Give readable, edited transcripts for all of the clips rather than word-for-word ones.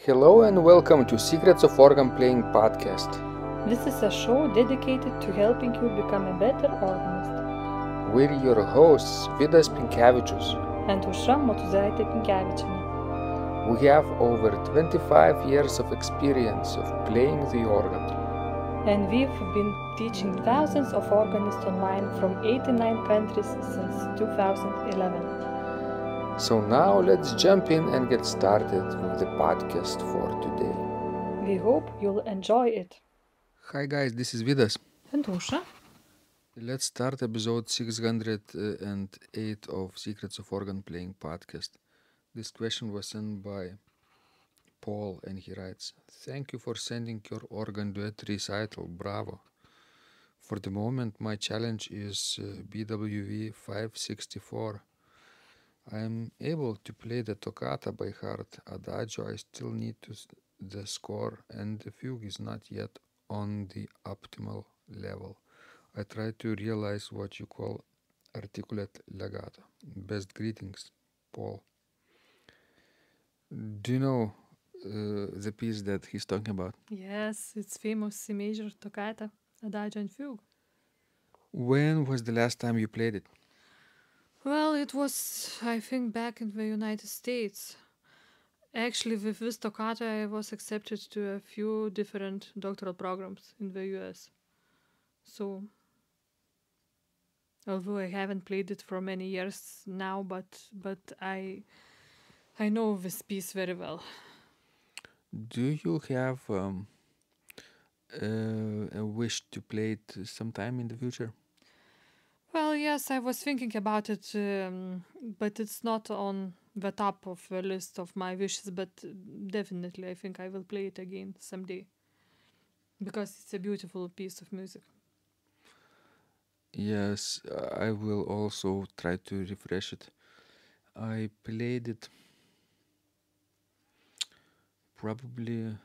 Hello and welcome to Secrets of Organ Playing podcast. This is a show dedicated to helping you become a better organist. We're your hosts, Vidas Pinkevičius. And Aušra Motuzaitė Pinkevičienė. We have over 25 years of experience of playing the organ. And we've been teaching thousands of organists online from 89 countries since 2011. So now let's jump in and get started with the podcast for today. We hope you'll enjoy it. Hi guys, this is Vidas. And Aušra. Let's start episode 608 of Secrets of Organ Playing podcast. This question was sent by Paul and he writes, "Thank you for sending your Organ Duet Recital, bravo. For the moment my challenge is BWV 564. I am able to play the toccata by heart. Adagio I still need the score and the fugue is not yet on the optimal level. I try to realize what you call articulate legato. Best greetings, Paul." Do you know the piece that he's talking about? Yes, it's famous C major toccata, Adagio and fugue. When was the last time you played it? Well, it was, I think, back in the United States. Actually, with this toccata, I was accepted to a few different doctoral programs in the US. So, although I haven't played it for many years now, but I know this piece very well. Do you have a wish to play it sometime in the future? Well, yes, I was thinking about it, but it's not on the top of the list of my wishes, but definitely I think I will play it again someday. Because it's a beautiful piece of music. Yes, I will also try to refresh it. I played it probably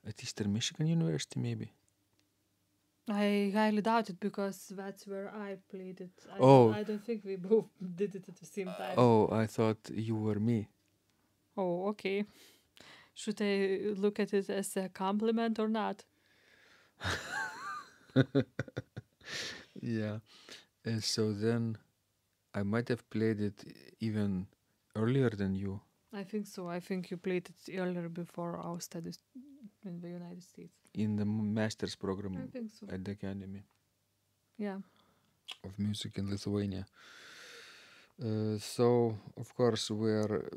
at Eastern Michigan University, maybe. I highly doubt it because that's where I played it. I don't think we both did it at the same time. Oh, I thought you were me. Oh, okay. Should I look at it as a compliment or not? Yeah. And so then I might have played it even earlier than you. I think so. I think you played it earlier before our studies in the United States. In the master's program I think so. at the Academy Yeah. of Music in Lithuania. So, of course, we're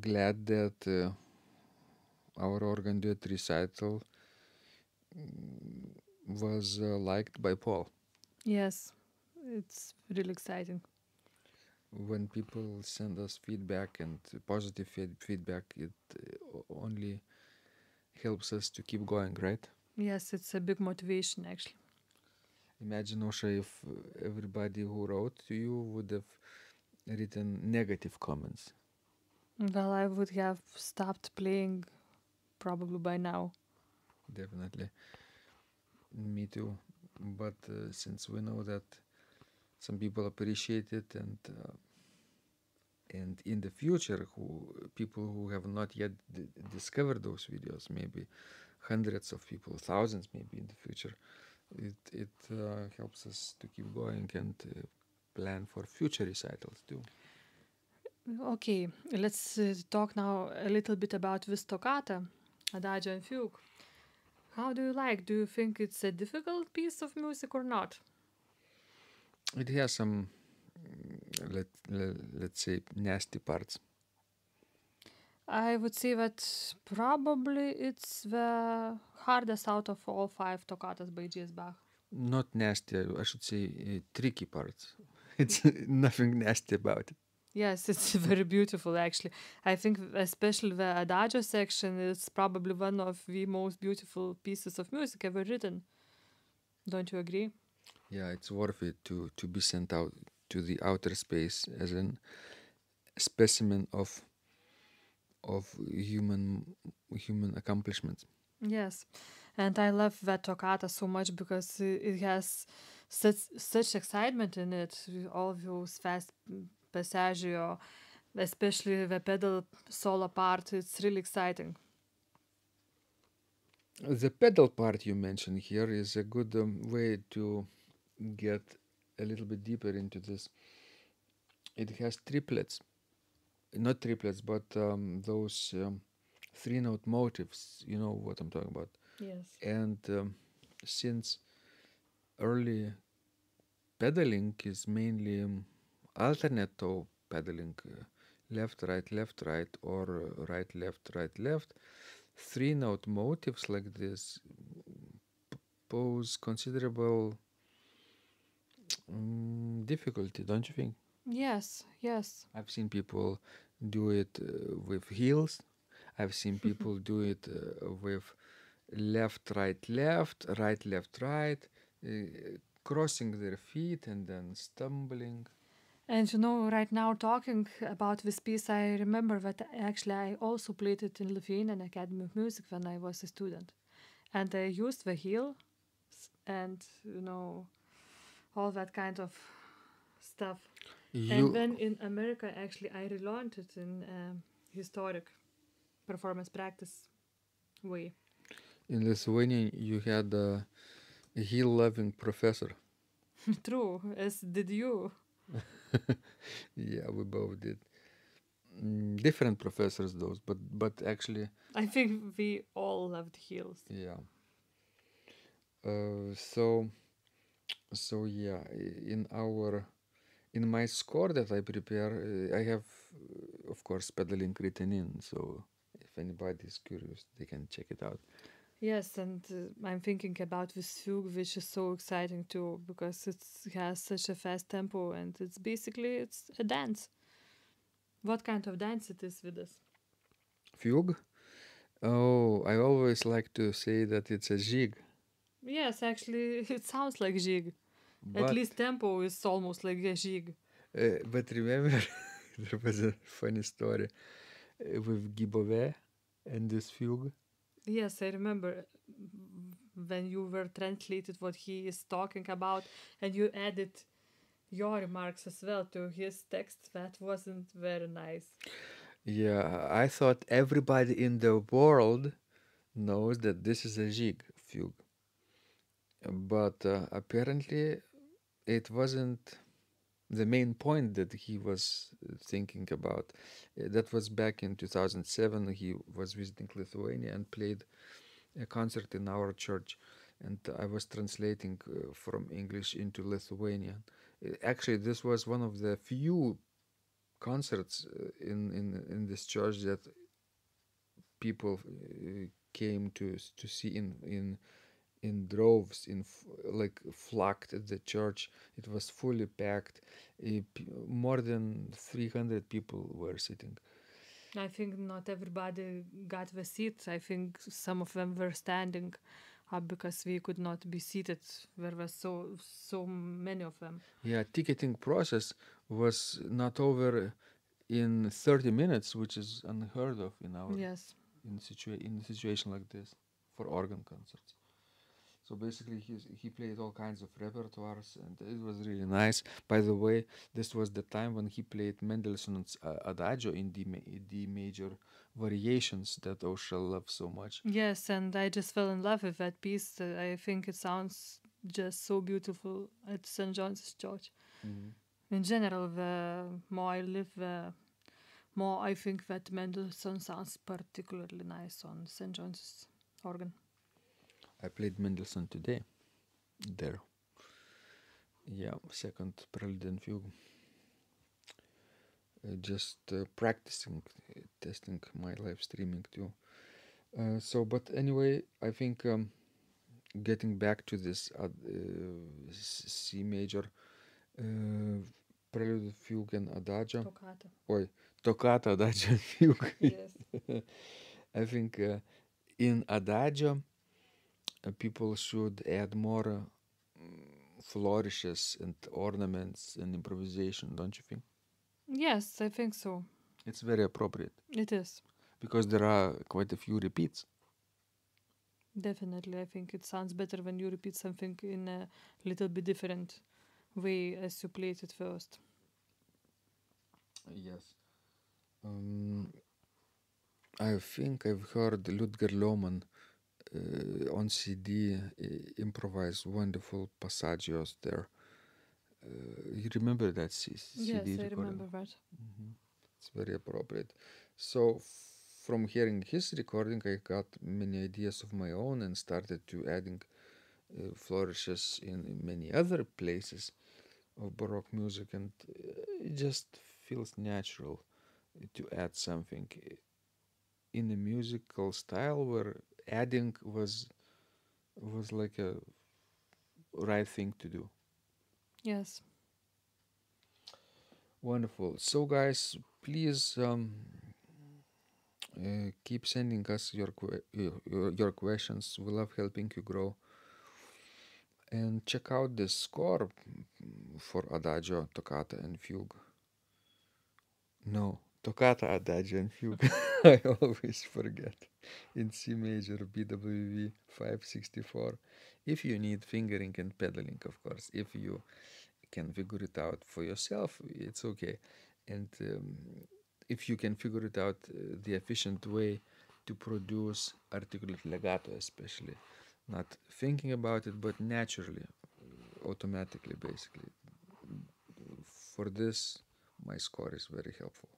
glad that our Organ Duet Recital was liked by Paul. Yes, it's really exciting. When people send us feedback and positive feedback, it only helps us to keep going, right? Yes, it's a big motivation actually. Imagine, Osha, if everybody who wrote to you would have written negative comments. Well, I would have stopped playing probably by now. Definitely. Me too. But since we know that some people appreciate it and in the future people who have not yet discovered those videos, maybe hundreds of people, thousands maybe in the future, it helps us to keep going and plan for future recitals too. Okay, let's talk now a little bit about this toccata, Adagio and fugue. How do you like? Do you think it's a difficult piece of music or not? It has some, let's say, nasty parts. I would say that probably it's the hardest out of all 5 toccatas by J.S. Bach. Not nasty, I should say tricky parts. It's nothing nasty about it. Yes, it's very beautiful actually. I think especially the Adagio section is probably one of the most beautiful pieces of music ever written. Don't you agree? Yeah, it's worth it to be sent out to the outer space as a specimen of human accomplishments. Yes, and I love that toccata so much because it has such excitement in it. All those fast passaggio, especially the pedal solo part. It's really exciting. The pedal part you mentioned here is a good way to get a little bit deeper into this. It has triplets, not triplets, but those three-note motifs. You know what I'm talking about. Yes. And since early pedaling is mainly alternate toe pedaling, left, right, or right, left, three-note motifs like this pose considerable difficulty, don't you think? Yes, yes. I've seen people do it with heels. I've seen people do it with left, right, uh, crossing their feet and then stumbling. And you know, right now talking about this piece, I remember that actually I also played it in Lithuanian Academy of Music when I was a student. And I used the heel and, you know, all that kind of stuff. And You then in America, actually, I relearned it in historic performance practice way. in Lithuania, you had a heel-loving professor. True, as did you. Yeah, we both did. Different professors, those, but actually, I think we all loved heels. yeah. So yeah, in my score that I prepare, I have, of course, pedaling written in. So if anybody is curious, they can check it out. Yes, and I'm thinking about this fugue, which is so exciting too, because it has such a fast tempo, and it's a dance. What kind of dance it is with this? Fugue. Oh, I always like to say that it's a jig, Yes, actually, it sounds like jig. At but least tempo is almost like a jig. but remember, there was a funny story with BWV and this fugue. Yes, I remember when you were translated what he is talking about, and you added your remarks as well to his text. That wasn't very nice. Yeah, I thought everybody in the world knows that this is a jig fugue, but apparently it wasn't the main point that he was thinking about. That was back in 2007. He was visiting Lithuania and played a concert in our church, and I was translating from English into Lithuanian. Actually, this was one of the few concerts in this church that people came to see in droves, like flocked at the church. It was fully packed. More than 300 people were sitting. I think not everybody got the seats. I think some of them were standing up because we could not be seated. There were so many of them. Yeah, ticketing process was not over in 30 minutes, which is unheard of in our Yes. in a situation like this for organ concerts. So basically, he played all kinds of repertoires, and it was really nice. By the way, this was the time when he played Mendelssohn's Adagio in D major variations that Osha loves so much. Yes, and I just fell in love with that piece. I think it sounds just so beautiful at St. John's Church. Mhm. In general, the more I live, the more I think that Mendelssohn sounds particularly nice on St. John's organ. I played Mendelssohn today there. Yeah, second Prelude and Fugue. Just practicing, testing my live streaming too. But anyway, I think getting back to this C major Prelude, Fugue, and Adagio. Toccata. Oi, toccata, Adagio, and Fugue. Yes. I think in Adagio, people should add more flourishes and ornaments and improvisation, don't you think? Yes, I think so. It's very appropriate It is. because there are quite a few repeats. Definitely. I think it sounds better when you repeat something in a little bit different way as you played it first. Yes. I think I've heard Ludger Lohmann on CD improvise wonderful passagios there. You remember that CD Yes, I recording? remember that. It's very appropriate. So from hearing his recording, I got many ideas of my own and started to adding flourishes in many other places of Baroque music, and it just feels natural to add something in a musical style where adding was like a right thing to do. Yes. Wonderful. So guys, please keep sending us your questions. We love helping you grow. And check out the score for Adagio, Toccata, and Fugue. No, Toccata, Adagio, and Fugue. I always forget. In C major, BWV 564. If you need fingering and pedaling, of course. If you can figure it out for yourself, it's okay. And if you can figure it out the efficient way to produce articulate legato, especially, not thinking about it, but naturally, automatically, basically. For this, my score is very helpful.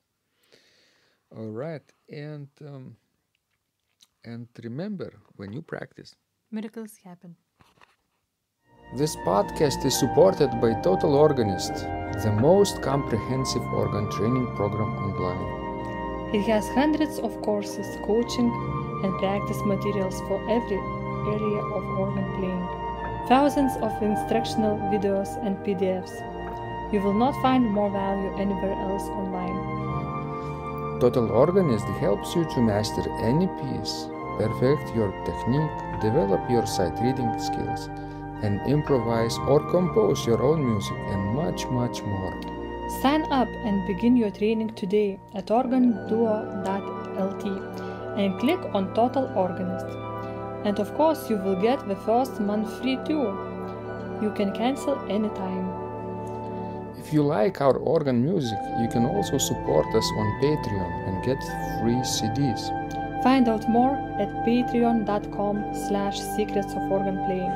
All right, and remember, when you practice, Miracles happen. This podcast is supported by Total Organist, the most comprehensive organ training program online. It has hundreds of courses, coaching, and practice materials for every area of organ playing. Thousands of instructional videos and PDFs. You will not find more value anywhere else online. Total Organist helps you to master any piece, perfect your technique, develop your sight reading skills, and improvise or compose your own music, and much, much more. Sign up and begin your training today at organduo.lt and click on Total Organist. And of course, you will get the first month free too. You can cancel anytime. If you like our organ music, you can also support us on Patreon and get free CDs. Find out more at patreon.com/secrets of organ playing.